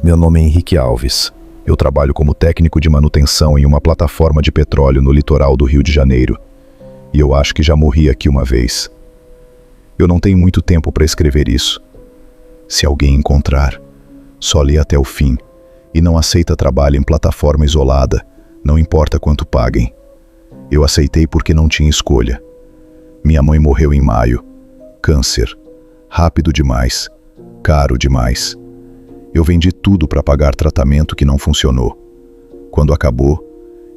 Meu nome é Henrique Alves. Eu trabalho como técnico de manutenção em uma plataforma de petróleo no litoral do Rio de Janeiro. E eu acho que já morri aqui uma vez. Eu não tenho muito tempo para escrever isso. Se alguém encontrar, só lê até o fim e não aceita trabalho em plataforma isolada, não importa quanto paguem. Eu aceitei porque não tinha escolha. Minha mãe morreu em maio. Câncer. Rápido demais. Caro demais. Eu vendi tudo para pagar tratamento que não funcionou. Quando acabou,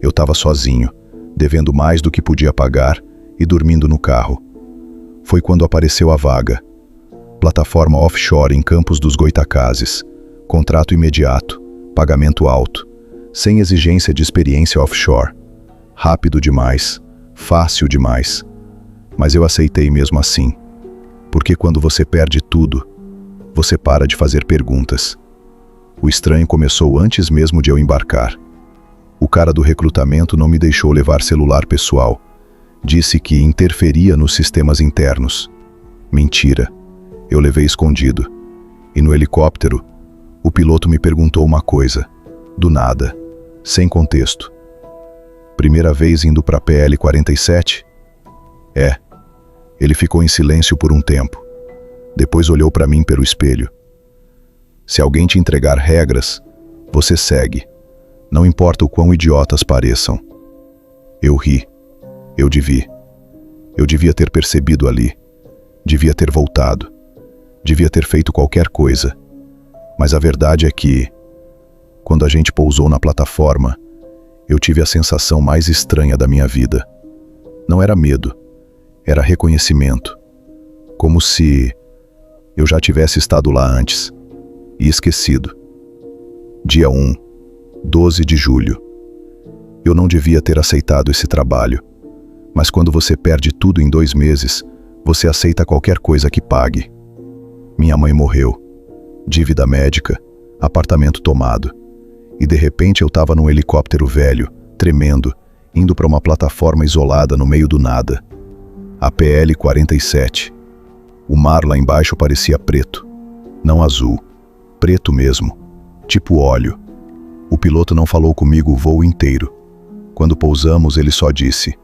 eu estava sozinho, devendo mais do que podia pagar e dormindo no carro. Foi quando apareceu a vaga. Plataforma offshore em Campos dos Goytacazes. Contrato imediato, pagamento alto, sem exigência de experiência offshore. Rápido demais, fácil demais. Mas eu aceitei mesmo assim. Porque quando você perde tudo, você para de fazer perguntas. O estranho começou antes mesmo de eu embarcar. O cara do recrutamento não me deixou levar celular pessoal. Disse que interferia nos sistemas internos. Mentira. Eu levei escondido. E no helicóptero, o piloto me perguntou uma coisa. Do nada. Sem contexto. Primeira vez indo para PL 47? É. Ele ficou em silêncio por um tempo. Depois olhou para mim pelo espelho. Se alguém te entregar regras, você segue. Não importa o quão idiotas pareçam. Eu ri. Eu devia ter percebido ali. Devia ter voltado. Devia ter feito qualquer coisa. Mas a verdade é que, quando a gente pousou na plataforma, eu tive a sensação mais estranha da minha vida. Não era medo. Era reconhecimento. Como se eu já tivesse estado lá antes. E esquecido. Dia 1, 12 de julho. Eu não devia ter aceitado esse trabalho. Mas quando você perde tudo em 2 meses, você aceita qualquer coisa que pague. Minha mãe morreu. Dívida médica, apartamento tomado. E de repente eu estava num helicóptero velho, tremendo, indo para uma plataforma isolada no meio do nada. A PL 47. O mar lá embaixo parecia preto, não azul. Preto mesmo, tipo óleo. O piloto não falou comigo o voo inteiro. Quando pousamos, ele só disse: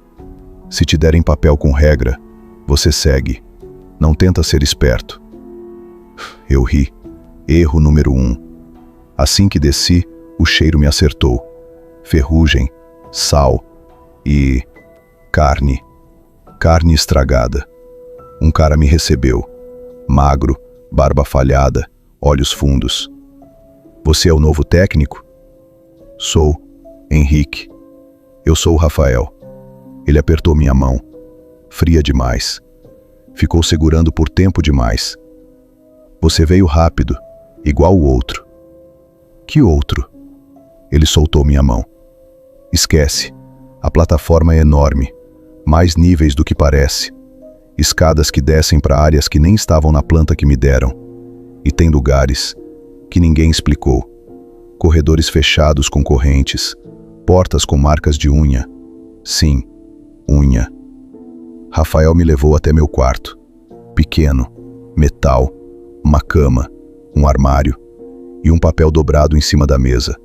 se te derem papel com regra, você segue. Não tenta ser esperto. Eu ri. Erro número 1. Assim que desci, o cheiro me acertou. Ferrugem, sal e carne. Carne estragada. Um cara me recebeu. Magro, barba falhada, olhos fundos. Você é o novo técnico? Sou, Henrique. Eu sou o Rafael. Ele apertou minha mão. Fria demais. Ficou segurando por tempo demais. Você veio rápido, igual o outro. Que outro? Ele soltou minha mão. Esquece. A plataforma é enorme. Mais níveis do que parece. Escadas que descem para áreas que nem estavam na planta que me deram. E tem lugares que ninguém explicou. Corredores fechados com correntes. Portas com marcas de unha. Sim, unha. Rafael me levou até meu quarto. Pequeno, metal, uma cama, um armário e um papel dobrado em cima da mesa.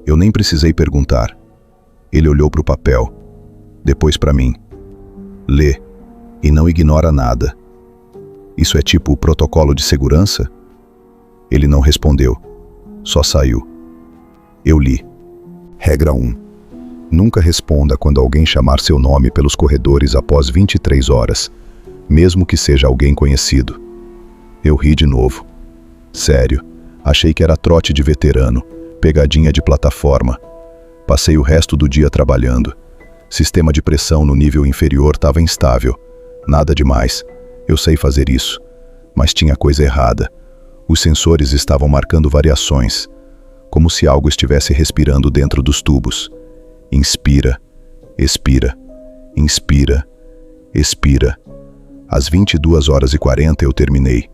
Eu nem precisei perguntar. Ele olhou para o papel, depois para mim. Lê e não ignora nada. Isso é tipo o protocolo de segurança? Ele não respondeu, só saiu. Eu li. Regra 1. Nunca responda quando alguém chamar seu nome pelos corredores após 23 horas, mesmo que seja alguém conhecido. Eu ri de novo. Sério, achei que era trote de veterano, pegadinha de plataforma. Passei o resto do dia trabalhando. Sistema de pressão no nível inferior estava instável. Nada demais. Eu sei fazer isso. Mas tinha coisa errada. Os sensores estavam marcando variações, como se algo estivesse respirando dentro dos tubos. Inspira, expira, inspira, expira. Às 22h40 eu terminei.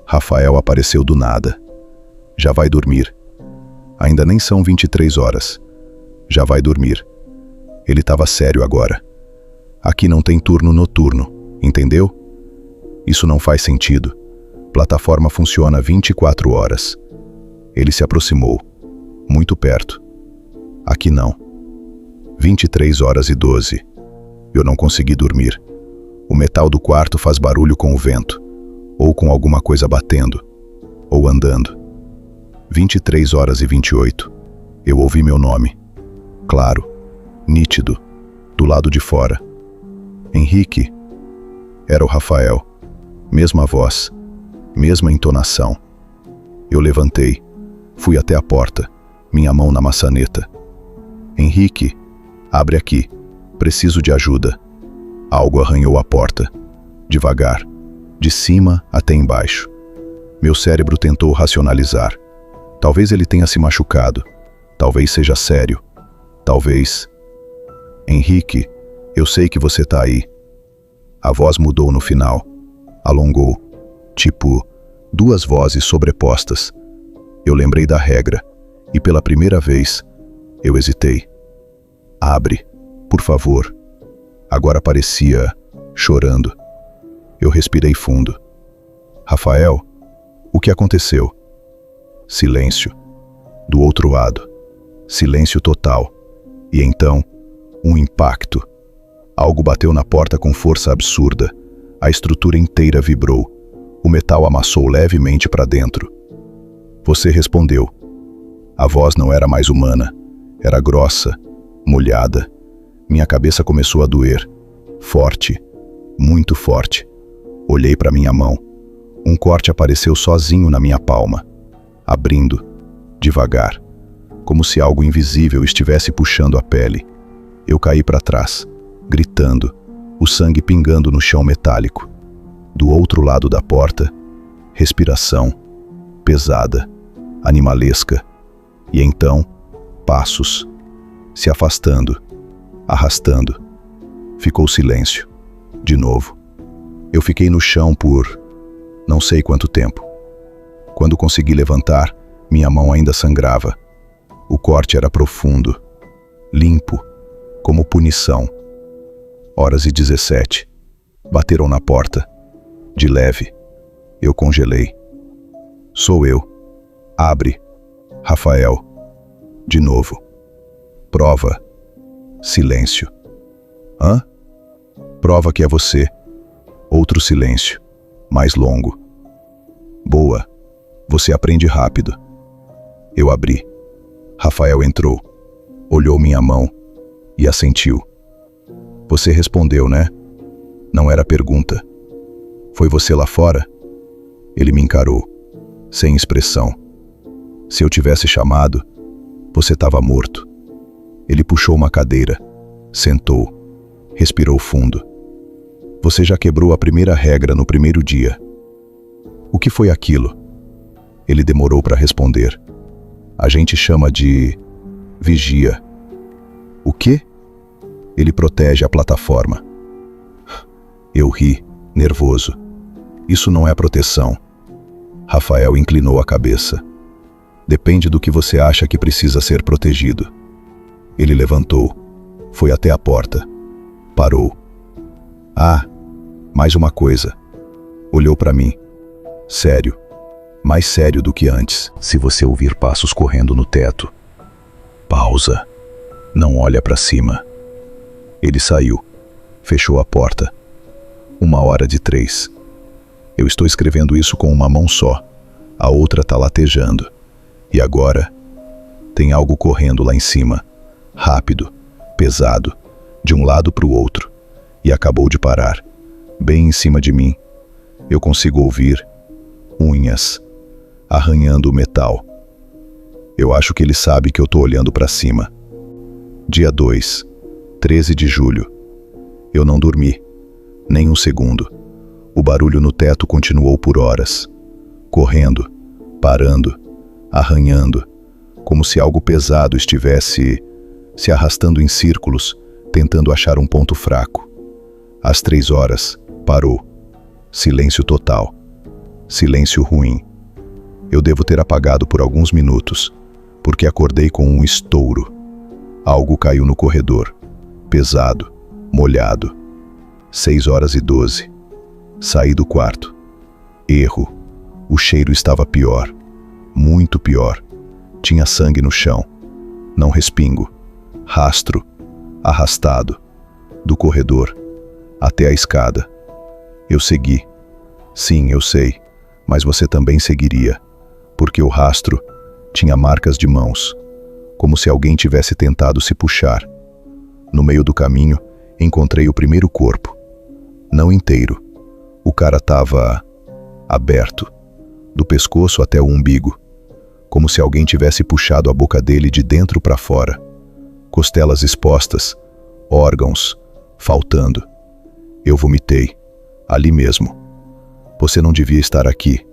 Rafael apareceu do nada. Já vai dormir. Ainda nem são 23 horas. Já vai dormir. Ele estava sério agora. Aqui não tem turno noturno, entendeu? Isso não faz sentido. Plataforma funciona 24 horas. Ele se aproximou, muito perto. Aqui não. 23h12. Eu não consegui dormir. O metal do quarto faz barulho com o vento, ou com alguma coisa batendo, ou andando. 23h28. Eu ouvi meu nome. Claro, nítido, do lado de fora. Henrique. Era o Rafael. Mesma voz, mesma entonação. Eu levantei, fui até a porta, minha mão na maçaneta. Henrique, abre aqui, preciso de ajuda. Algo arranhou a porta, devagar, de cima até embaixo. Meu cérebro tentou racionalizar. Talvez ele tenha se machucado, talvez seja sério, talvez... Henrique, eu sei que você tá aí. A voz mudou no final, alongou, tipo, duas vozes sobrepostas. Eu lembrei da regra, e pela primeira vez, eu hesitei. Abre, por favor. Agora parecia chorando. Eu respirei fundo. Rafael, o que aconteceu? Silêncio. Do outro lado, silêncio total. E então, um impacto. Algo bateu na porta com força absurda. A estrutura inteira vibrou. O metal amassou levemente para dentro. Você respondeu. A voz não era mais humana. Era grossa, molhada. Minha cabeça começou a doer. Forte, muito forte. Olhei para minha mão. Um corte apareceu sozinho na minha palma. Abrindo, devagar, como se algo invisível estivesse puxando a pele. Eu caí para trás, gritando, o sangue pingando no chão metálico. Do outro lado da porta, respiração, pesada, animalesca. E então, passos, se afastando, arrastando. Ficou silêncio. De novo. Eu fiquei no chão por não sei quanto tempo. Quando consegui levantar, minha mão ainda sangrava. O corte era profundo, limpo, como punição. 1h17. Bateram na porta. De leve. Eu congelei. Sou eu. Abre. Rafael. De novo. Prova. Silêncio. Hã? Prova que é você. Outro silêncio. Mais longo. Boa. Você aprende rápido. Eu abri. Rafael entrou. Olhou minha mão e assentiu. Você respondeu, né? Não era pergunta. Foi você lá fora? Ele me encarou, sem expressão. Se eu tivesse chamado, você estava morto. Ele puxou uma cadeira, sentou, respirou fundo. Você já quebrou a primeira regra no primeiro dia. O que foi aquilo? Ele demorou para responder. A gente chama de vigia. O quê? Ele protege a plataforma. Eu ri, nervoso. Isso não é proteção. Rafael inclinou a cabeça. Depende do que você acha que precisa ser protegido. Ele levantou, foi até a porta. Parou. Ah, mais uma coisa. Olhou para mim. Sério. Mais sério do que antes. Se você ouvir passos correndo no teto, pausa. Não olha para cima. Ele saiu. Fechou a porta. 1h03. Eu estou escrevendo isso com uma mão só. A outra tá latejando. E agora? Tem algo correndo lá em cima. Rápido, pesado, de um lado para o outro. E acabou de parar. Bem em cima de mim. Eu consigo ouvir unhas arranhando o metal. Eu acho que ele sabe que eu tô olhando para cima. Dia 2, 13 de julho. Eu não dormi, nem um segundo. O barulho no teto continuou por horas. Correndo, parando, arranhando, como se algo pesado estivesse se arrastando em círculos, tentando achar um ponto fraco. Às 3 horas, parou. Silêncio total. Silêncio ruim. Eu devo ter apagado por alguns minutos, porque acordei com um estouro. Algo caiu no corredor. Pesado, molhado. 6h12. Saí do quarto. Erro. O cheiro estava pior. Muito pior. Tinha sangue no chão. Não respingo. Rastro. Arrastado. Do corredor. Até a escada. Eu segui. Sim, eu sei. Mas você também seguiria. Porque o rastro tinha marcas de mãos. Como se alguém tivesse tentado se puxar. No meio do caminho, encontrei o primeiro corpo. Não inteiro. O cara estava aberto, do pescoço até o umbigo, como se alguém tivesse puxado a boca dele de dentro para fora. Costelas expostas, órgãos faltando. Eu vomitei, ali mesmo. Você não devia estar aqui.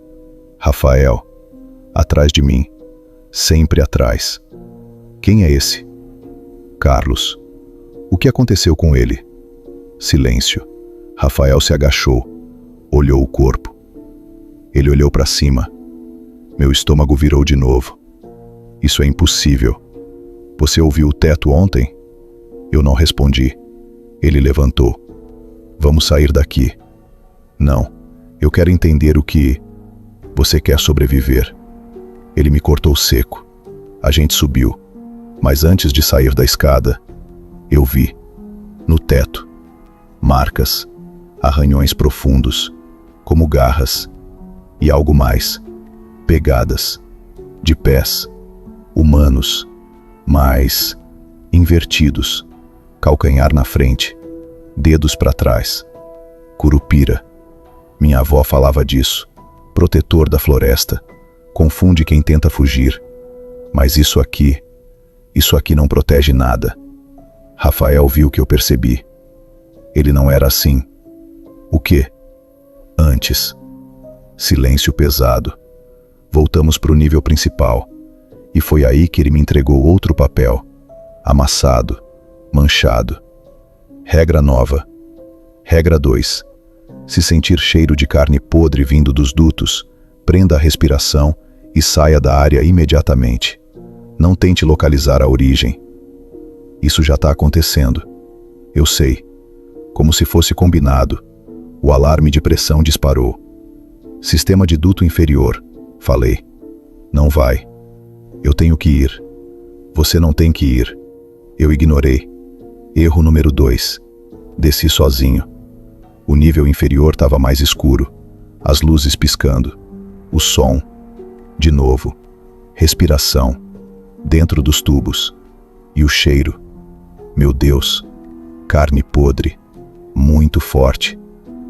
Rafael, atrás de mim, sempre atrás. Quem é esse? Carlos. O que aconteceu com ele? Silêncio. Rafael se agachou, olhou o corpo. Ele olhou para cima. Meu estômago virou de novo. Isso é impossível. Você ouviu o teto ontem? Eu não respondi. Ele levantou. Vamos sair daqui. Não, eu quero entender o que... Você quer sobreviver. Ele me cortou seco. A gente subiu. Mas antes de sair da escada, eu vi, no teto, marcas, arranhões profundos, como garras, e algo mais, pegadas, de pés, humanos, mas invertidos, calcanhar na frente, dedos para trás. Curupira. Minha avó falava disso, protetor da floresta, confunde quem tenta fugir. Mas isso aqui não protege nada. Rafael viu que eu percebi. Ele não era assim. O quê? Antes. Silêncio pesado. Voltamos para o nível principal. E foi aí que ele me entregou outro papel. Amassado. Manchado. Regra nova. Regra 2. Se sentir cheiro de carne podre vindo dos dutos, prenda a respiração e saia da área imediatamente. Não tente localizar a origem. Isso já está acontecendo. Eu sei. Como se fosse combinado. O alarme de pressão disparou. Sistema de duto inferior. Falei. Não vai. Eu tenho que ir. Você não tem que ir. Eu ignorei. Erro número 2. Desci sozinho. O nível inferior estava mais escuro. As luzes piscando. O som. De novo. Respiração. Dentro dos tubos. E o cheiro. Meu Deus. Carne podre. Muito forte.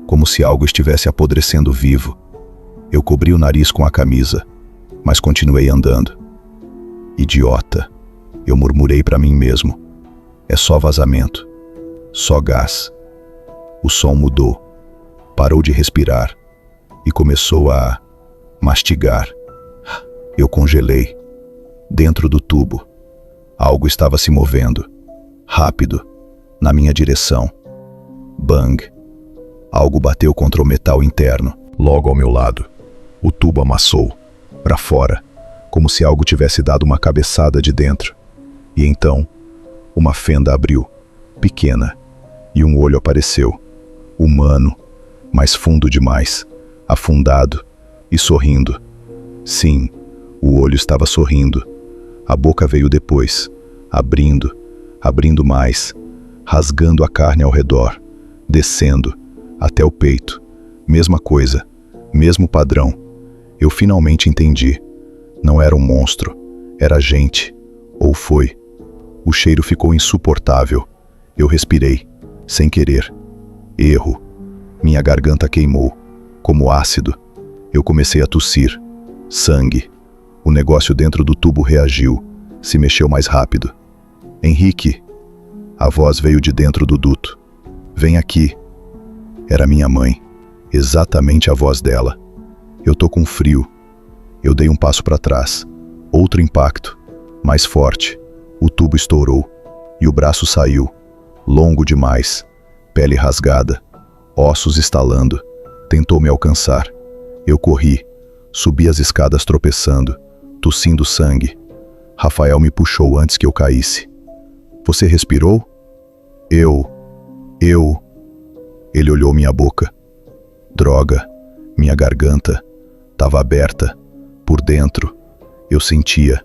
Como se algo estivesse apodrecendo vivo. Eu cobri o nariz com a camisa, mas continuei andando. Idiota. Eu murmurei para mim mesmo. É só vazamento. Só gás. O som mudou. Parou de respirar. E começou a mastigar. Eu congelei. Dentro do tubo. Algo estava se movendo. Rápido. Na minha direção. Bang. Algo bateu contra o metal interno, logo ao meu lado. O tubo amassou. Para fora. Como se algo tivesse dado uma cabeçada de dentro. E então, uma fenda abriu. Pequena. E um olho apareceu. Humano. Mas fundo demais. Afundado. E sorrindo. Sim, o olho estava sorrindo. A boca veio depois. Abrindo. Abrindo mais. Rasgando a carne ao redor. Descendo. Até o peito. Mesma coisa. Mesmo padrão. Eu finalmente entendi. Não era um monstro. Era gente. Ou foi. O cheiro ficou insuportável. Eu respirei. Sem querer. Erro. Minha garganta queimou. Como ácido. Eu comecei a tossir. Sangue. O negócio dentro do tubo reagiu. Se mexeu mais rápido. Henrique. A voz veio de dentro do duto. Vem aqui. Era minha mãe. Exatamente a voz dela. Eu tô com frio. Eu dei um passo para trás. Outro impacto. Mais forte. O tubo estourou. E o braço saiu. Longo demais. Pele rasgada. Ossos estalando. Tentou me alcançar. Eu corri. Subi as escadas tropeçando. Tossindo sangue. Rafael me puxou antes que eu caísse. Você respirou? Eu. Ele olhou minha boca. Droga. Minha garganta estava aberta. Por dentro. Eu sentia.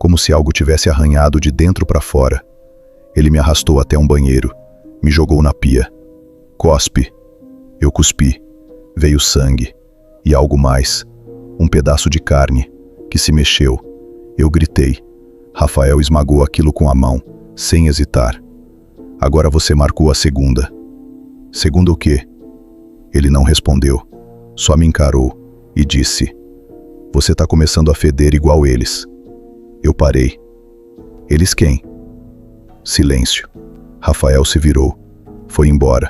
como se algo tivesse arranhado de dentro para fora. Ele me arrastou até um banheiro, me jogou na pia. Cospe. Eu cuspi. Veio sangue. E algo mais. Um pedaço de carne, que se mexeu. Eu gritei. Rafael esmagou aquilo com a mão, sem hesitar. Agora você marcou a segunda. Segunda o quê? Ele não respondeu. Só me encarou e disse: você tá começando a feder igual eles. Eu parei. Eles quem? Silêncio. Rafael se virou. Foi embora.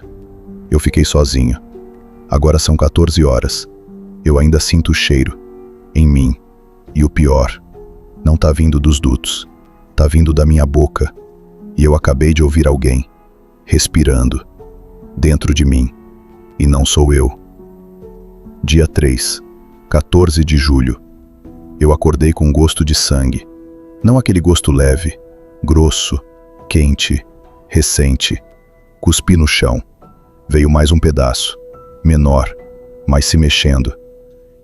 Eu fiquei sozinho. Agora são 14 horas. Eu ainda sinto o cheiro. Em mim. E o pior, não tá vindo dos dutos. Tá vindo da minha boca. E eu acabei de ouvir alguém. Respirando. Dentro de mim. E não sou eu. Dia 3. 14 de julho. Eu acordei com gosto de sangue. Não aquele gosto leve. Grosso. Quente. Recente. Cuspi no chão. Veio mais um pedaço. Menor, mas se mexendo.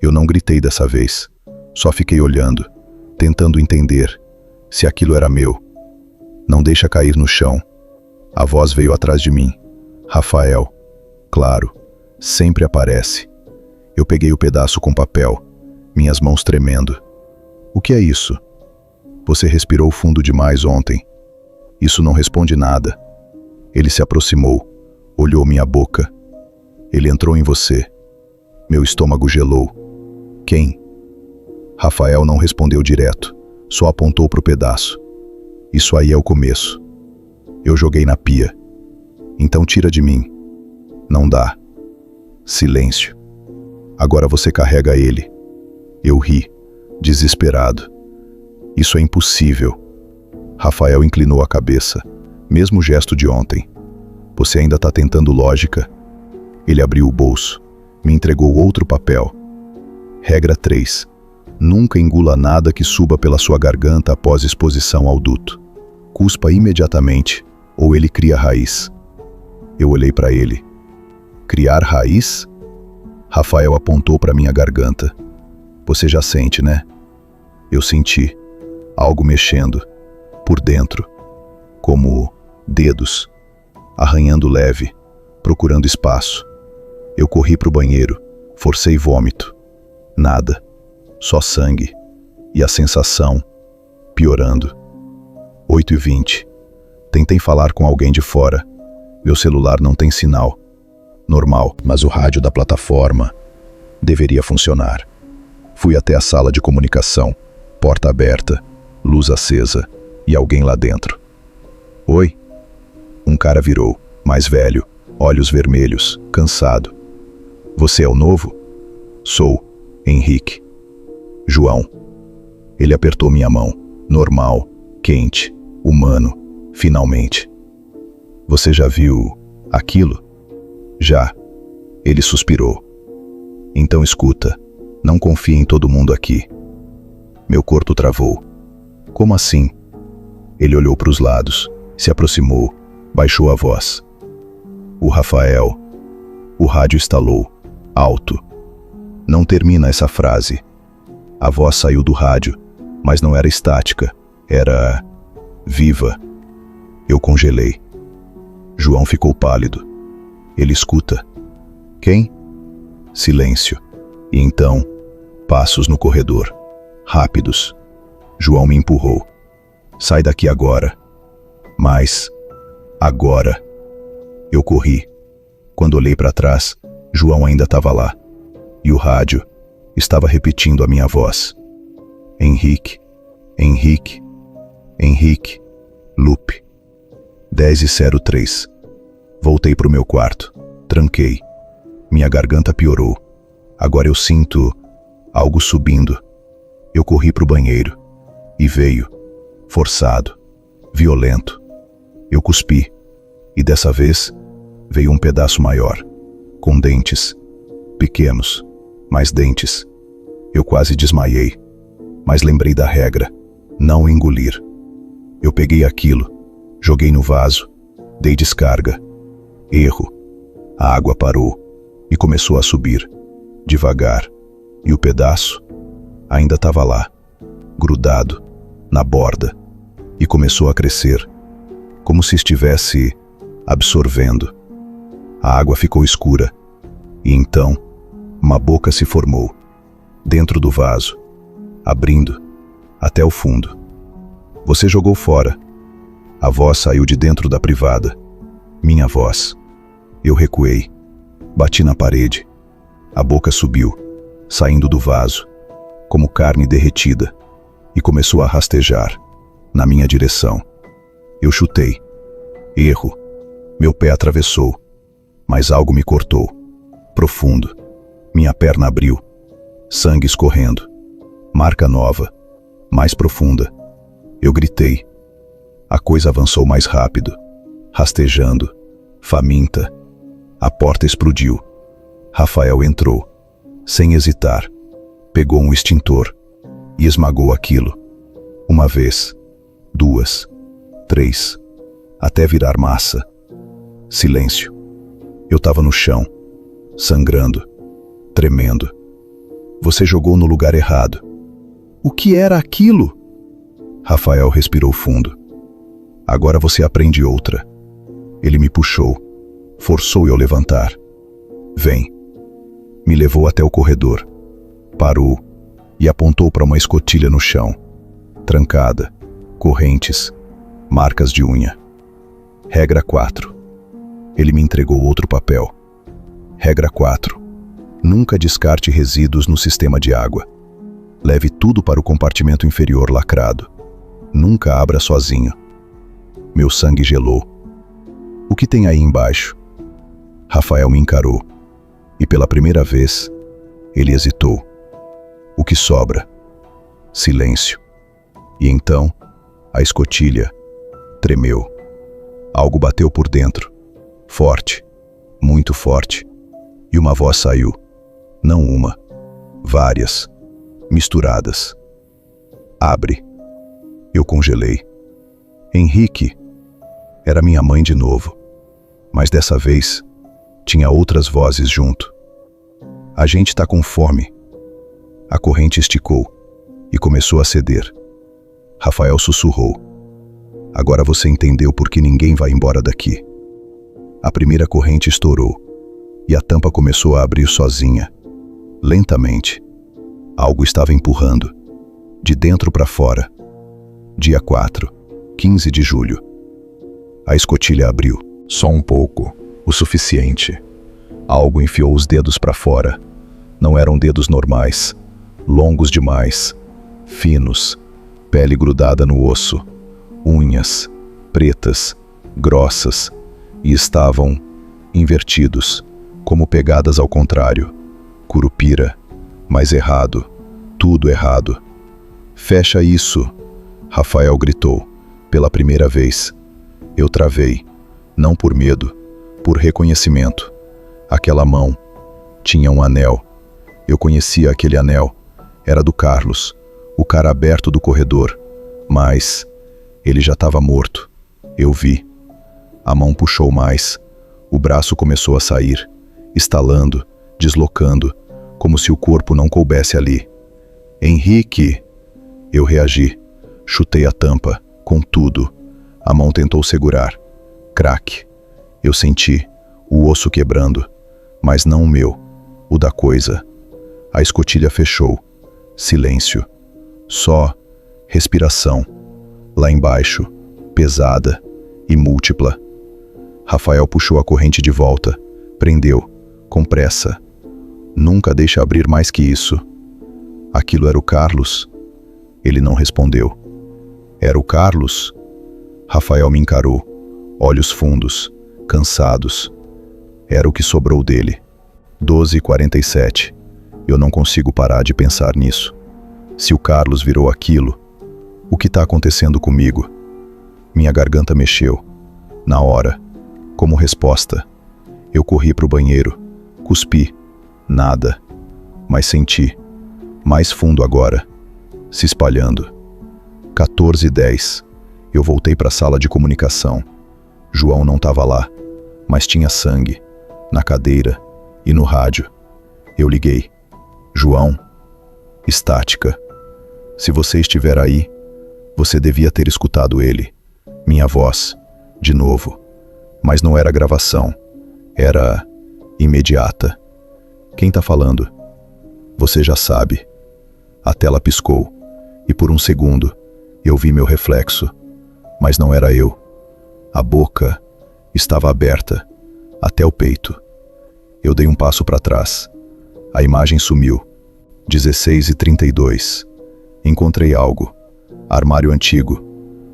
Eu não gritei dessa vez. Só fiquei olhando, tentando entender se aquilo era meu. Não deixa cair no chão. A voz veio atrás de mim. Rafael. Claro, sempre aparece. Eu peguei o pedaço com papel, minhas mãos tremendo. O que é isso? Você respirou fundo demais ontem. Isso não responde nada. Ele se aproximou, olhou minha boca. Ele entrou em você. Meu estômago gelou. Quem? Rafael não respondeu direto, só apontou para o pedaço. Isso aí é o começo. Eu joguei na pia. Então tira de mim. Não dá. Silêncio. Agora você carrega ele. Eu ri, desesperado. Isso é impossível. Rafael inclinou a cabeça, mesmo gesto de ontem. Você ainda está tentando lógica? Ele abriu o bolso, me entregou outro papel. Regra 3. Nunca engula nada que suba pela sua garganta após exposição ao duto. Cuspa imediatamente, ou ele cria raiz. Eu olhei para ele. Criar raiz? Rafael apontou para minha garganta. Você já sente, né? Eu senti. Algo mexendo. Por dentro. Como dedos. Arranhando leve. Procurando espaço. Eu corri para o banheiro. Forcei vômito. Nada. Só sangue. E a sensação. Piorando. 8h20. Tentei falar com alguém de fora. Meu celular não tem sinal. Normal, mas o rádio da plataforma deveria funcionar. Fui até a sala de comunicação. Porta aberta. Luz acesa. E alguém lá dentro. Oi? Um cara virou. Mais velho. Olhos vermelhos. Cansado. Você é o novo? Sou. Henrique. João. Ele apertou minha mão. Normal. Quente. Humano. Finalmente. Você já viu aquilo? Já. Ele suspirou. Então escuta. Não confie em todo mundo aqui. Meu corpo travou. Como assim? Ele olhou para os lados. Se aproximou. Baixou a voz. O Rafael. O rádio estalou. Alto. Não termina essa frase. A voz saiu do rádio, mas não era estática. Era viva. Eu congelei. João ficou pálido. Ele escuta. Quem? Silêncio. E então, passos no corredor. Rápidos. João me empurrou. Sai daqui agora. Mas, agora. Eu corri. Quando olhei para trás, João ainda estava lá. E o rádio estava repetindo a minha voz. Henrique, Henrique, Henrique, loop. 10h03. Voltei para o meu quarto. Tranquei. Minha garganta piorou. Agora eu sinto algo subindo. Eu corri para o banheiro. E veio. Forçado. Violento. Eu cuspi. E dessa vez, veio um pedaço maior. Com dentes. Pequenos. Mas dentes. Eu quase desmaiei. Mas lembrei da regra. Não engolir. Eu peguei aquilo. Joguei no vaso. Dei descarga. Erro. A água parou. E começou a subir. Devagar. E o pedaço ainda estava lá. Grudado. na borda, e começou a crescer, como se estivesse absorvendo. A água ficou escura, e então uma boca se formou, dentro do vaso, abrindo até o fundo. Você jogou fora. A voz saiu de dentro da privada. Minha voz. Eu recuei. Bati na parede. A boca subiu, saindo do vaso, como carne derretida, e começou a rastejar, na minha direção. Eu chutei. Erro. Meu pé atravessou, mas algo me cortou. Profundo. Minha perna abriu. Sangue escorrendo. Marca nova, mais profunda. Eu gritei. A coisa avançou mais rápido, rastejando, faminta. A porta explodiu. Rafael entrou, sem hesitar. Pegou um extintor e esmagou aquilo. Uma vez, duas, três, até virar massa. Silêncio. Eu estava no chão, sangrando, tremendo. Você jogou no lugar errado. O que era aquilo? Rafael respirou fundo. Agora você aprende outra. Ele me puxou, forçou eu levantar. Vem. Me levou até o corredor. Parou e apontou para uma escotilha no chão. Trancada, correntes, marcas de unha. Regra 4. Ele me entregou outro papel. Regra 4. Nunca descarte resíduos no sistema de água. Leve tudo para o compartimento inferior lacrado. Nunca abra sozinho. Meu sangue gelou. O que tem aí embaixo? Rafael me encarou. E pela primeira vez, ele hesitou. O que sobra? Silêncio. E então, a escotilha tremeu. Algo bateu por dentro. Forte. Muito forte. E uma voz saiu. Não uma. Várias. Misturadas. Abre. Eu congelei. Henrique. Era minha mãe de novo. Mas dessa vez, tinha outras vozes junto. A gente tá com fome. A corrente esticou e começou a ceder. Rafael sussurrou. Agora você entendeu por que ninguém vai embora daqui. A primeira corrente estourou e a tampa começou a abrir sozinha. Lentamente. Algo estava empurrando. De dentro para fora. Dia 4, 15 de julho. A escotilha abriu. Só um pouco. O suficiente. Algo enfiou os dedos para fora. Não eram dedos normais. Longos demais. Finos. Pele grudada no osso. Unhas. Pretas. Grossas. E estavam invertidos, como pegadas ao contrário. Curupira. Mas errado. Tudo errado. Fecha isso! Rafael gritou, pela primeira vez. Eu travei, não por medo, por reconhecimento. Aquela mão tinha um anel. Eu conhecia aquele anel. Era do Carlos, o cara aberto do corredor. Mas ele já estava morto. Eu vi. A mão puxou mais. O braço começou a sair, estalando, deslocando, como se o corpo não coubesse ali. Henrique! Eu reagi. Chutei a tampa, com tudo. A mão tentou segurar. Crack. Eu senti o osso quebrando, mas não o meu, o da coisa. A escotilha fechou. Silêncio. Só respiração. Lá embaixo, pesada e múltipla. Rafael puxou a corrente de volta. Prendeu, com pressa. Nunca deixa abrir mais que isso. Aquilo era o Carlos? Ele não respondeu. Era o Carlos? Rafael me encarou, olhos fundos, cansados. Era o que sobrou dele. 12h47. Eu não consigo parar de pensar nisso. Se o Carlos virou aquilo, o que está acontecendo comigo? Minha garganta mexeu. Na hora, como resposta, eu corri para o banheiro, cuspi. Nada. Mas senti. Mais fundo agora. Se espalhando. 14h10. Eu voltei para a sala de comunicação. João não estava lá, mas tinha sangue, na cadeira e no rádio. Eu liguei. João? Estática. Se você estiver aí, Você devia ter escutado ele. Minha voz, de novo. Mas não era gravação. Era imediata. Quem tá falando? Você já sabe. A tela piscou, e por um segundo eu vi meu reflexo. Mas não era eu. A boca estava aberta, até o peito. Eu dei um passo para trás. A imagem sumiu. 16h32. Encontrei algo. Armário antigo.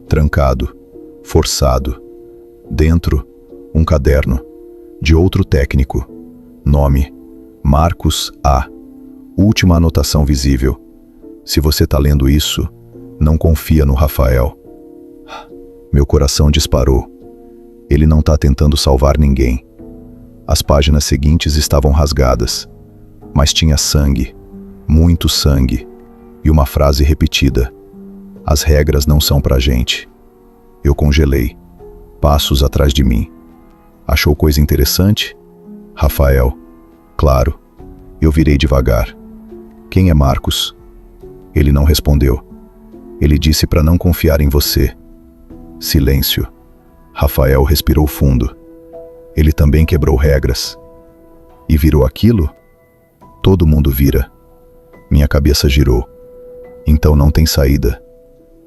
Trancado. Forçado. Dentro, um caderno. De outro técnico. Nome: Marcos A. Última anotação visível. Se você tá lendo isso, não confia no Rafael. Meu coração disparou. Ele não tá tentando salvar ninguém. As páginas seguintes estavam rasgadas, mas tinha sangue, muito sangue, e uma frase repetida: as regras não são pra gente. Eu congelei, passos atrás de mim. Achou coisa interessante? Rafael. Claro. Eu virei devagar. Quem é Marcos? Ele não respondeu. Ele disse para não confiar em você. Silêncio. Rafael respirou fundo. Ele também quebrou regras. E virou aquilo? Todo mundo vira. Minha cabeça girou. Então não tem saída.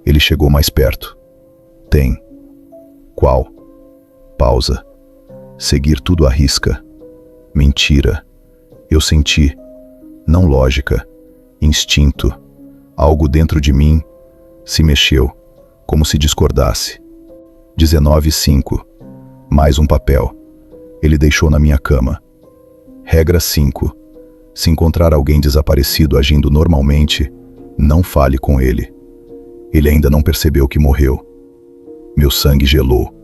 Ele chegou mais perto. Tem. Qual? Pausa. Seguir tudo à risca. Mentira. Eu senti. Não lógica. Instinto. Algo dentro de mim se mexeu, como se discordasse. 19h05. Mais um papel. Ele deixou na minha cama. Regra 5. Se encontrar alguém desaparecido agindo normalmente, não fale com ele. Ele ainda não percebeu que morreu. Meu sangue gelou.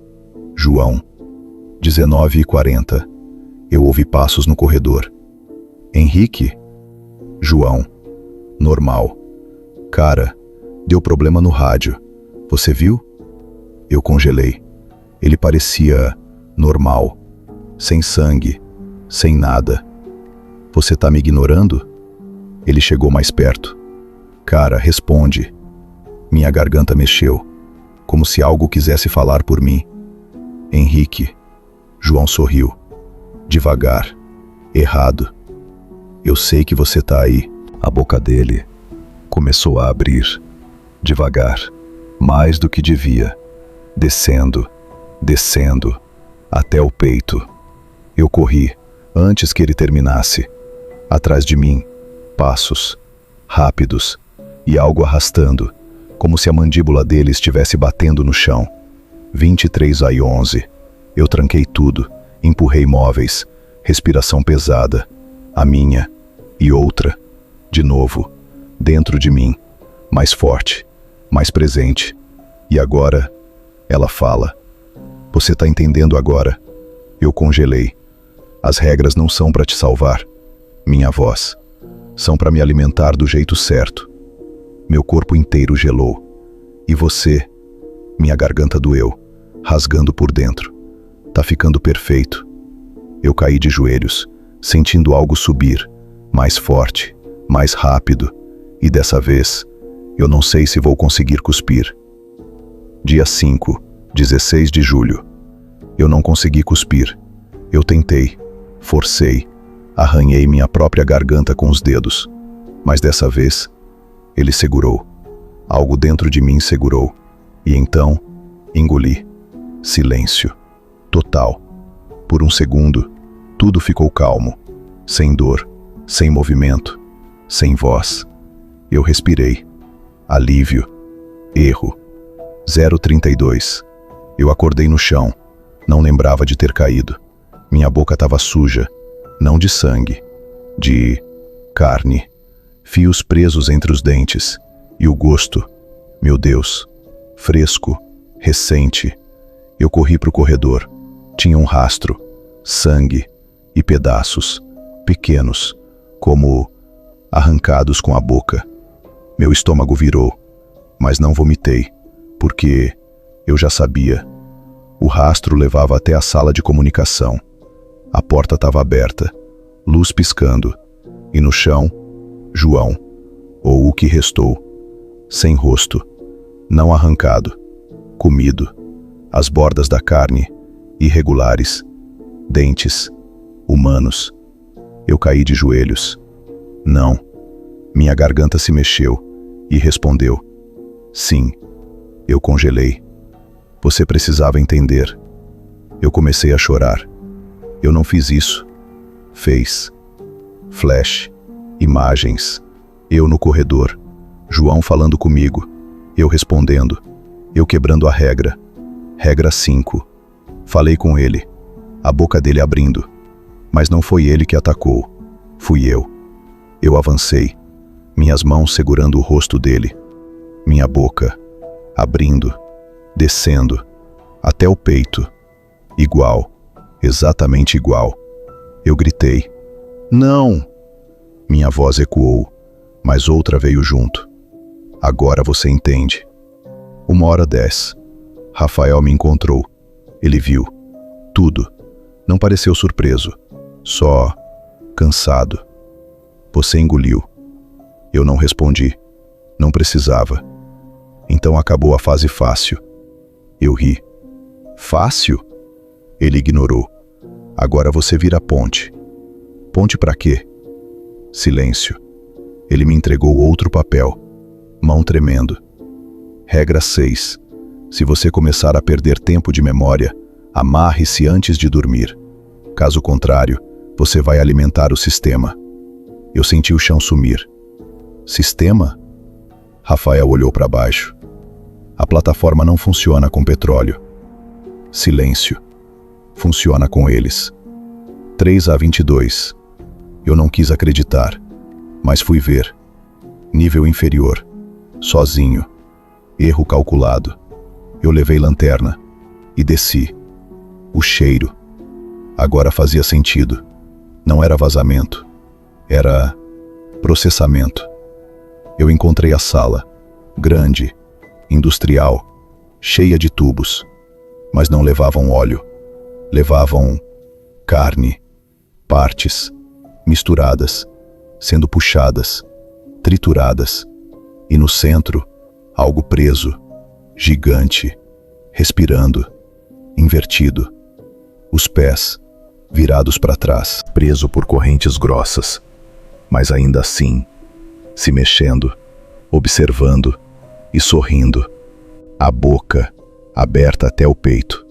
João. 19h40. Eu ouvi passos no corredor. Henrique? João. Normal. Cara, deu problema no rádio. Você viu? Eu congelei. Ele parecia normal. Sem sangue. Sem nada. Você tá me ignorando? Ele chegou mais perto. Cara, responde. Minha garganta mexeu, como se algo quisesse falar por mim. Henrique. João sorriu. Devagar. Errado. Eu sei que você tá aí. A boca dele começou a abrir. Devagar. Mais do que devia. Descendo. Descendo. Até o peito. Eu corri, antes que ele terminasse. Atrás de mim, passos. Rápidos. E algo arrastando, como se a mandíbula dele estivesse batendo no chão. 23h11. Eu tranquei tudo, empurrei móveis. Respiração pesada. A minha. E outra. De novo. Dentro de mim. Mais forte. Mais presente. E agora, ela fala. Você tá entendendo agora? Eu congelei. As regras não são para te salvar. Minha voz. São para me alimentar do jeito certo. Meu corpo inteiro gelou. E você? Minha garganta doeu, rasgando por dentro. Tá ficando perfeito. Eu caí de joelhos, sentindo algo subir, mais forte, mais rápido. E dessa vez, eu não sei se vou conseguir cuspir. Dia 5, 16 de julho. Eu não consegui cuspir. Eu tentei, forcei, arranhei minha própria garganta com os dedos. Mas dessa vez, ele segurou. Algo dentro de mim segurou. E então, engoli. Silêncio. Total. Por um segundo, tudo ficou calmo. Sem dor, sem movimento, sem voz. Eu respirei. Alívio. Erro. 032. Eu acordei no chão. Não lembrava de ter caído. Minha boca estava suja. Não de sangue. De carne. Fios presos entre os dentes. E o gosto. Meu Deus. Fresco. Recente. Eu corri para o corredor. Tinha um rastro. Sangue. E pedaços. Pequenos. Como arrancados com a boca. Meu estômago virou. Mas não vomitei. Porque eu já sabia. O rastro levava até a sala de comunicação. A porta estava aberta. Luz piscando. E no chão, João. Ou o que restou. Sem rosto. Não arrancado, comido. As bordas da carne, irregulares, dentes, humanos. Eu caí de joelhos. Não. Minha garganta se mexeu e respondeu. Sim. Eu congelei. Você precisava entender. Eu comecei a chorar. Eu não fiz isso. Fez. Flash. Imagens. Eu no corredor. João falando comigo. Eu respondendo. Eu quebrando a regra. Regra 5. Falei com ele. A boca dele abrindo. Mas não foi ele que atacou. Fui eu. Eu avancei. Minhas mãos segurando o rosto dele. Minha boca abrindo, descendo, até o peito. Igual. Exatamente igual. Eu gritei. Não! Minha voz ecoou, mas outra veio junto. Agora você entende. 1h10. Rafael me encontrou. Ele viu. Tudo. Não pareceu surpreso. Só cansado. Você engoliu. Eu não respondi. Não precisava. Então acabou a fase fácil. Eu ri. Fácil? Ele ignorou. Agora você vira ponte. Ponte pra quê? Silêncio. Ele me entregou outro papel. Mão tremendo. Regra 6. Se você começar a perder tempo de memória, amarre-se antes de dormir. Caso contrário, você vai alimentar o sistema. Eu senti o chão sumir. Sistema? Rafael olhou para baixo. A plataforma não funciona com petróleo. Silêncio. Funciona com eles. 3h22. Eu não quis acreditar, mas fui ver. Nível inferior. Sozinho. Erro calculado. Eu levei lanterna e desci. O cheiro. Agora fazia sentido. Não era vazamento. Era processamento. Eu encontrei a sala. Grande, industrial, cheia de tubos. Mas não levavam óleo. Levavam carne, partes, misturadas, sendo puxadas, trituradas. E no centro, algo preso, gigante, respirando, invertido. Os pés virados para trás, preso por correntes grossas, mas ainda assim, se mexendo, observando e sorrindo. A boca aberta até o peito,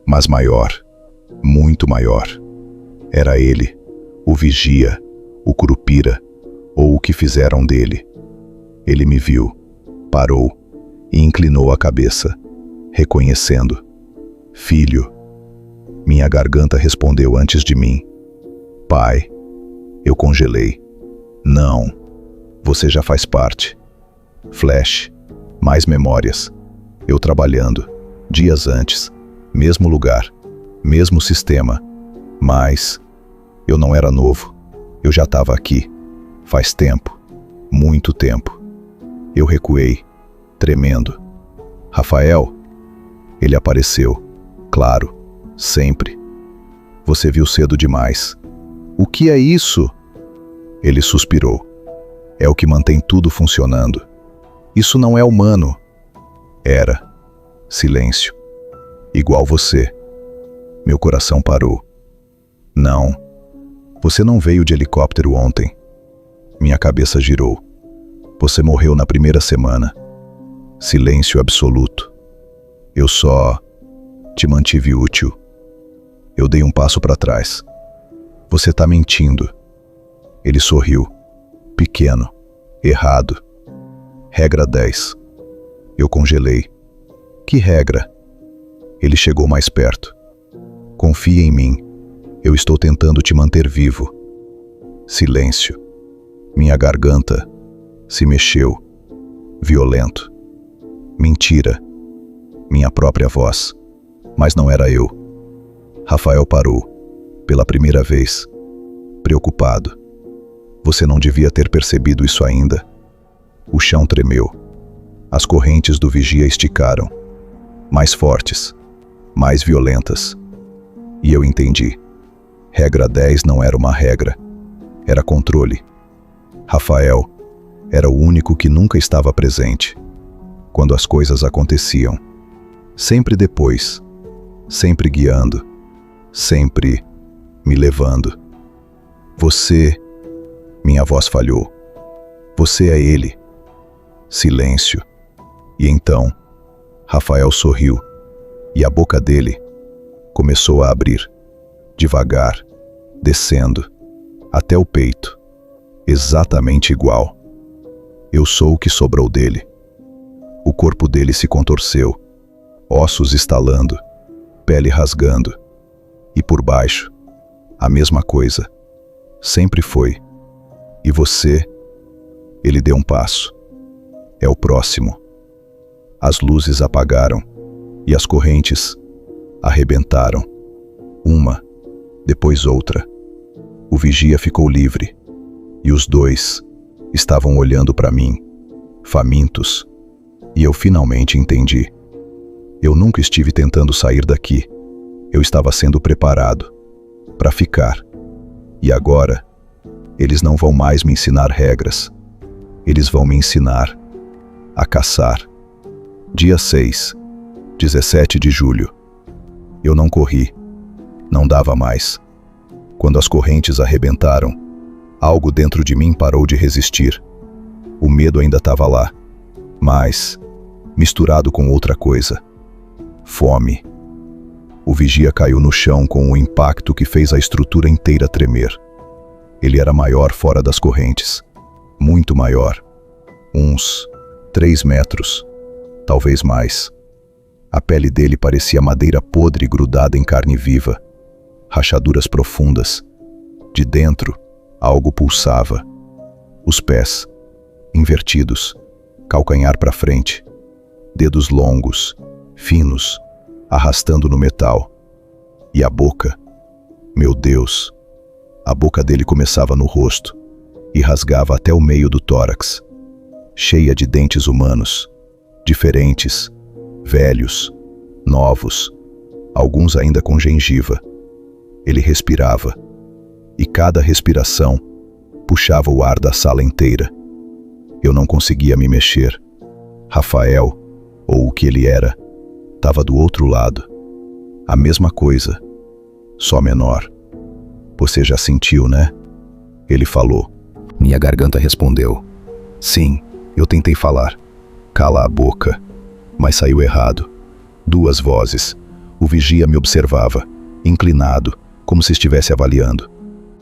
mas maior, muito maior. Era ele, o vigia, o curupira, ou o que fizeram dele. Ele me viu, parou e inclinou a cabeça, reconhecendo. Filho. Minha garganta respondeu antes de mim. Pai. Eu congelei. Não. Você já faz parte. Flash. Mais memórias. Eu trabalhando. Dias antes. Mesmo lugar. Mesmo sistema. Mas eu não era novo. Eu já estava aqui. Faz tempo. Muito tempo. Eu recuei, tremendo. Rafael? Ele apareceu. Claro. Sempre. Você viu cedo demais. O que é isso? Ele suspirou. É o que mantém tudo funcionando. Isso não é humano. Era. Silêncio. Igual você. Meu coração parou. Não. Você não veio de helicóptero ontem. Minha cabeça girou. Você morreu na primeira semana. Silêncio absoluto. Eu só te mantive útil. Eu dei um passo para trás. Você tá mentindo. Ele sorriu. Pequeno. Errado. Regra 10. Eu congelei. Que regra? Ele chegou mais perto. Confia em mim. Eu estou tentando te manter vivo. Silêncio. Minha garganta se mexeu. Violento. Mentira. Minha própria voz. Mas não era eu. Rafael parou. Pela primeira vez. Preocupado. Você não devia ter percebido isso ainda. O chão tremeu. As correntes do vigia esticaram. Mais fortes. Mais violentas. E eu entendi. Regra 10 não era uma regra. Era controle. Rafael era o único que nunca estava presente. quando as coisas aconteciam. Sempre depois, sempre guiando, sempre me levando. Você, minha voz falhou. Você é ele. Silêncio. E então, Rafael sorriu, e a boca dele começou a abrir, devagar, descendo, até o peito, exatamente igual. Eu sou o que sobrou dele. O corpo dele se contorceu, ossos estalando, pele rasgando, e por baixo, a mesma coisa. Sempre foi. E você? Ele deu um passo. É o próximo. As luzes apagaram, e as correntes arrebentaram. Uma, depois outra. O vigia ficou livre, e os dois estavam olhando para mim, famintos, e eu finalmente entendi. Eu nunca estive tentando sair daqui. Eu estava sendo preparado para ficar. E agora, eles não vão mais me ensinar regras. Eles vão me ensinar a caçar. Dia 6, 17 de julho. Eu não corri. Não dava mais. Quando as correntes arrebentaram, algo dentro de mim parou de resistir. O medo ainda estava lá, mas misturado com outra coisa. Fome. O vigia caiu no chão com um impacto que fez a estrutura inteira tremer. Ele era maior fora das correntes. Muito maior. Uns 3 metros. Talvez mais. A pele dele parecia madeira podre grudada em carne viva. Rachaduras profundas. De dentro, algo pulsava. Os pés, invertidos, calcanhar para frente. Dedos longos, finos, arrastando no metal. E a boca, meu Deus, a boca dele começava no rosto e rasgava até o meio do tórax, cheia de dentes humanos, diferentes, velhos, novos, alguns ainda com gengiva. Ele respirava, e cada respiração puxava o ar da sala inteira. Eu não conseguia me mexer. Rafael, ou o que ele era, estava do outro lado. A mesma coisa, só menor. Você já sentiu, né? Ele falou. Minha garganta respondeu. Sim, eu tentei falar. Cala a boca. Mas saiu errado. 2 vozes. O vigia me observava, inclinado, como se estivesse avaliando.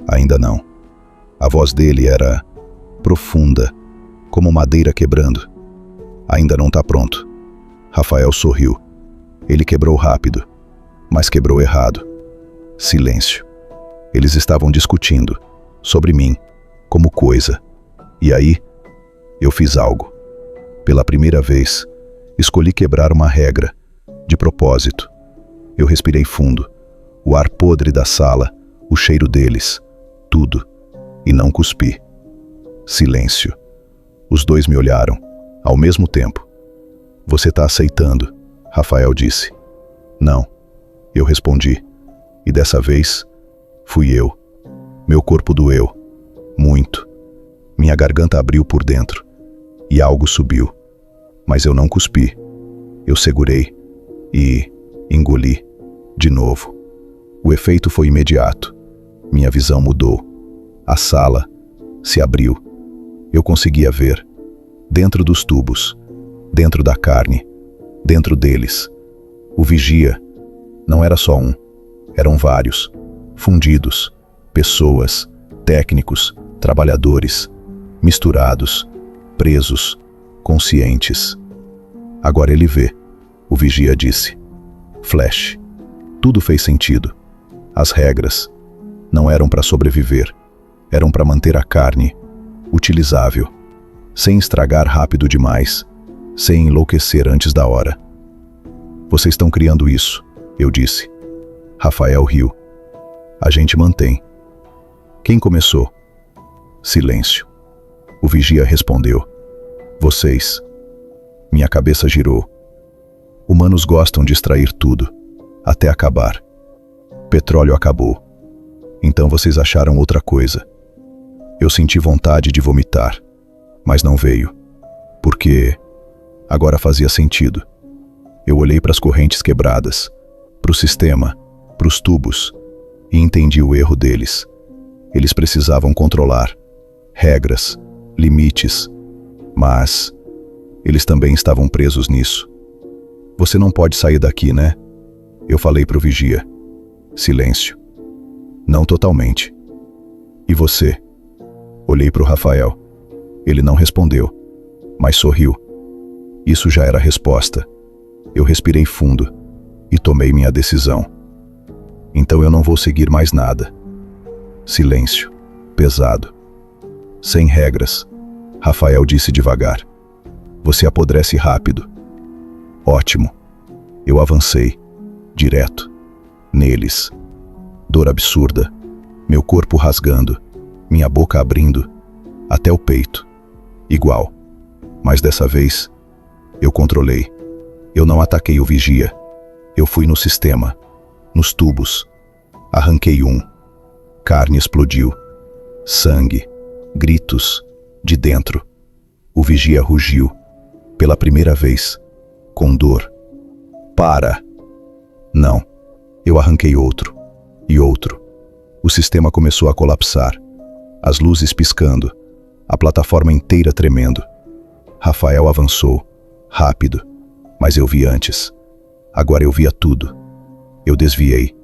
Ainda não. A voz dele era profunda, como madeira quebrando. Ainda não está pronto. Rafael sorriu. Ele quebrou rápido, mas quebrou errado. Silêncio. Eles estavam discutindo sobre mim, como coisa. E aí, eu fiz algo. Pela primeira vez, escolhi quebrar uma regra, de propósito. Eu respirei fundo, o ar podre da sala, o cheiro deles, tudo, e não cuspi. Silêncio. Os dois me olharam, ao mesmo tempo. Você está aceitando, Rafael disse. Não, eu respondi. E dessa vez, fui eu. Meu corpo doeu. Muito. Minha garganta abriu por dentro. E algo subiu. Mas eu não cuspi. Eu segurei. E engoli. De novo. O efeito foi imediato. Minha visão mudou. A sala se abriu. Eu conseguia ver. Dentro dos tubos. Dentro da carne. Dentro deles. O vigia não era só um. Eram vários. Fundidos. Pessoas. Técnicos. Trabalhadores. Misturados. Presos. Conscientes. Agora ele vê. O vigia disse. Flash. Tudo fez sentido. As regras não eram para sobreviver. Eram para manter a carne utilizável. Sem estragar rápido demais. Sem enlouquecer antes da hora. Vocês estão criando isso, eu disse. Rafael riu. A gente mantém. Quem começou? Silêncio. O vigia respondeu. Vocês. Minha cabeça girou. Humanos gostam de extrair tudo, até acabar. Petróleo acabou. Então vocês acharam outra coisa. Eu senti vontade de vomitar, mas não veio. Porque Agora fazia sentido. Eu olhei para as correntes quebradas, para o sistema, para os tubos, e entendi o erro deles. Eles precisavam controlar regras, limites, mas eles também estavam presos nisso. Você não pode sair daqui, né? Eu falei para o vigia. Silêncio. Não totalmente. E você? Olhei para o Rafael. Ele não respondeu, mas sorriu. Isso já era a resposta. Eu respirei fundo e tomei minha decisão. Então eu não vou seguir mais nada. Silêncio. Pesado. Sem regras. Rafael disse devagar. Você apodrece rápido. Ótimo. Eu avancei. Direto. Neles. Dor absurda. Meu corpo rasgando. Minha boca abrindo. Até o peito. Igual. Mas dessa vez, eu controlei. Eu não ataquei o vigia. Eu fui no sistema. Nos tubos. Arranquei um. Carne explodiu. Sangue. Gritos. De dentro. O vigia rugiu. Pela primeira vez. Com dor. Para! Não. Eu arranquei outro. E outro. O sistema começou a colapsar. As luzes piscando. A plataforma inteira tremendo. Rafael avançou. Rápido. Mas eu vi antes. Agora eu via tudo. Eu desviei.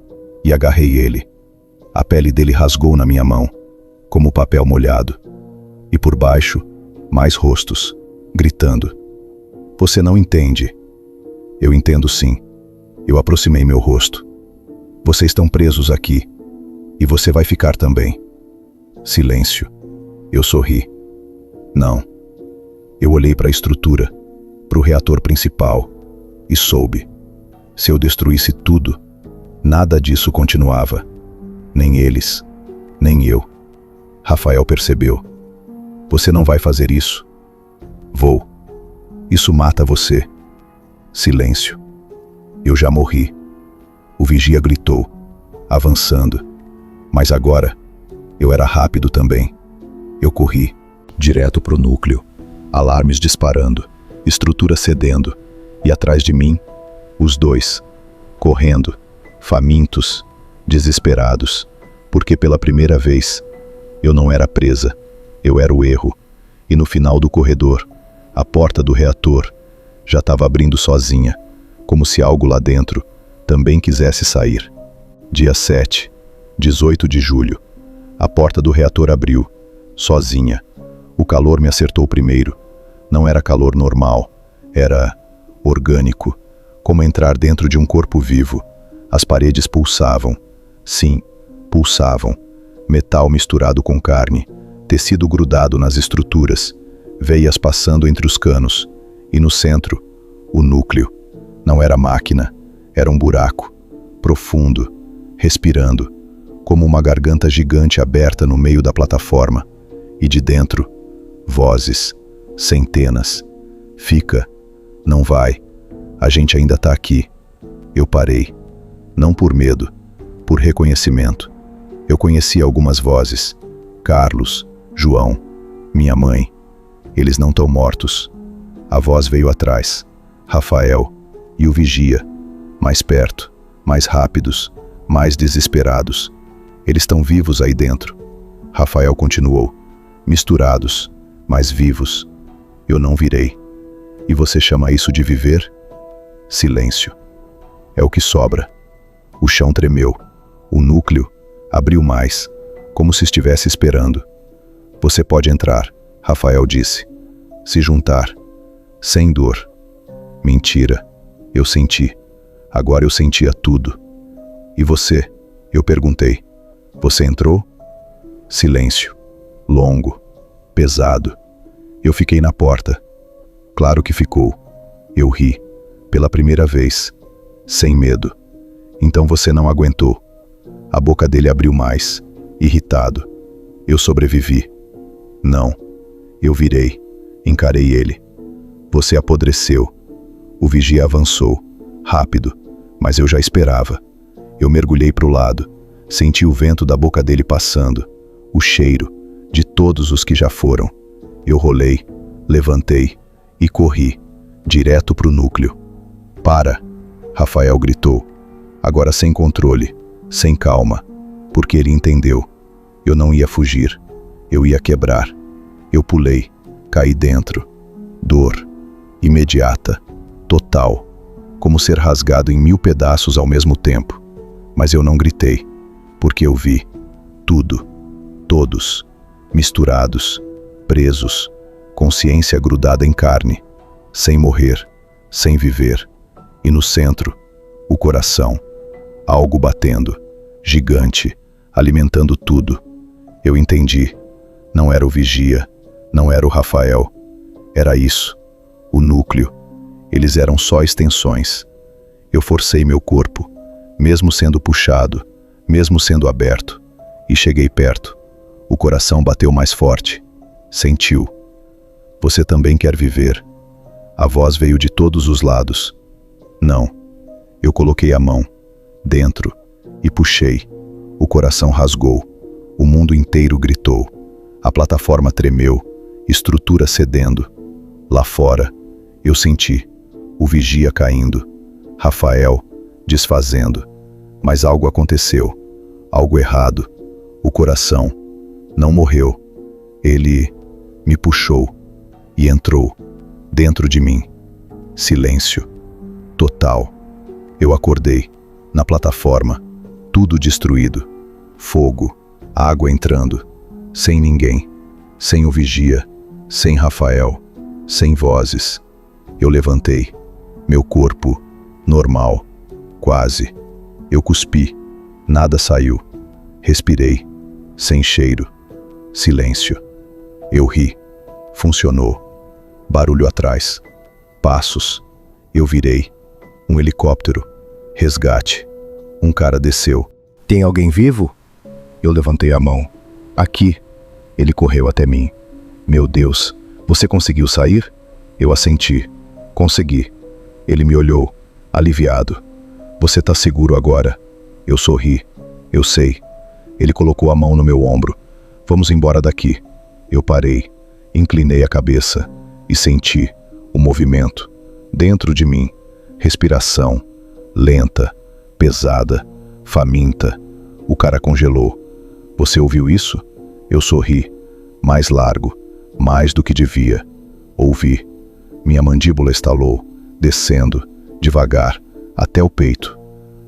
E agarrei ele. A pele dele rasgou na minha mão. Como papel molhado. E por baixo, mais rostos. Gritando. Você não entende. Eu entendo sim. Eu aproximei meu rosto. Vocês estão presos aqui. E você vai ficar também. Silêncio. Eu sorri. Não. Eu olhei para a estrutura, para o reator principal, e soube. Se eu destruísse tudo, nada disso continuava. Nem eles, nem eu. Rafael percebeu. Você não vai fazer isso. Vou. Isso mata você. Silêncio. Eu já morri. O vigia gritou, avançando. Mas agora, eu era rápido também. Eu corri, direto pro núcleo. Alarmes disparando, estrutura cedendo. E atrás de mim, os dois, correndo, famintos, desesperados. Porque pela primeira vez, eu não era presa. Eu era o erro. E no final do corredor, a porta do reator já estava abrindo sozinha, como se algo lá dentro também quisesse sair. Dia 7, 18 de julho. A porta do reator abriu, sozinha. O calor me acertou primeiro. Não era calor normal, era orgânico, como entrar dentro de um corpo vivo. As paredes pulsavam. Sim, pulsavam. Metal misturado com carne, tecido grudado nas estruturas, veias passando entre os canos. E no centro, o núcleo. Não era máquina, era um buraco, profundo, respirando, como uma garganta gigante aberta no meio da plataforma. E de dentro, vozes, centenas. Fica, não vai, a gente ainda tá aqui. Eu parei, não por medo, por reconhecimento. Eu conhecia algumas vozes. Carlos, João, minha mãe. Eles não estão mortos. A voz veio atrás. Rafael e o vigia. Mais perto, mais rápidos, mais desesperados. Eles estão vivos aí dentro. Rafael continuou. Misturados, mas vivos. Eu não virei. E você chama isso de viver? Silêncio. É o que sobra. O chão tremeu. O núcleo abriu mais, como se estivesse esperando. Você pode entrar, Rafael disse. Se juntar. Sem dor. Mentira. Eu senti. Agora eu sentia tudo. E você? Eu perguntei. Você entrou? Silêncio. Longo. Pesado. Eu fiquei na porta. Claro que ficou. Eu ri. Pela primeira vez. Sem medo. Então você não aguentou. A boca dele abriu mais. Irritado. Eu sobrevivi. Não. Eu virei. Encarei ele. Você apodreceu. O vigia avançou. Rápido. Mas eu já esperava. Eu mergulhei para o lado. Senti o vento da boca dele passando. O cheiro de todos os que já foram. Eu rolei, levantei e corri. direto para o núcleo. Para! Rafael gritou, agora sem controle, sem calma, porque ele entendeu. Eu não ia fugir, eu ia quebrar. Eu pulei, caí dentro. Dor, imediata, total, como ser rasgado em 1000 pedaços ao mesmo tempo. Mas eu não gritei, porque eu vi tudo, todos, misturados, presos, consciência grudada em carne, sem morrer, sem viver. E no centro, o coração, algo batendo, gigante, alimentando tudo. Eu entendi, não era o vigia, não era o Rafael, era isso, o núcleo. Eles eram só extensões. Eu forcei meu corpo, mesmo sendo puxado, mesmo sendo aberto, e cheguei perto. O coração bateu mais forte. Sentiu. Você também quer viver? A voz veio de todos os lados. Não. Eu coloquei a mão dentro e puxei. O coração rasgou. O mundo inteiro gritou. A plataforma tremeu, estrutura cedendo. Lá fora, eu senti o vigia caindo, Rafael desfazendo. Mas algo aconteceu, algo errado. O coração não morreu. Ele me puxou e entrou dentro de mim. Silêncio total. Eu acordei na plataforma, tudo destruído. Fogo, água entrando, sem ninguém, sem o vigia, sem Rafael, sem vozes. Eu levantei, meu corpo normal, quase. Eu cuspi, nada saiu. Respirei, sem cheiro, silêncio. Eu ri, funcionou. Barulho atrás, passos. Eu virei, um helicóptero, resgate. Um cara desceu. Tem alguém vivo? Eu levantei a mão. Aqui. Ele correu até mim. Meu Deus, você conseguiu sair? Eu assenti. Consegui. Ele me olhou, aliviado. Você tá seguro agora? Eu sorri. Eu sei. Ele colocou a mão no meu ombro. Vamos embora daqui. Eu parei, inclinei a cabeça e senti o movimento dentro de mim. Respiração lenta, pesada, faminta. O cara congelou. Você ouviu isso? Eu sorri. Mais largo, mais do que devia. Ouvi. Minha mandíbula estalou, descendo, devagar, até o peito.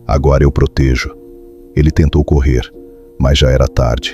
Agora eu protejo. Ele tentou correr, mas já era tarde.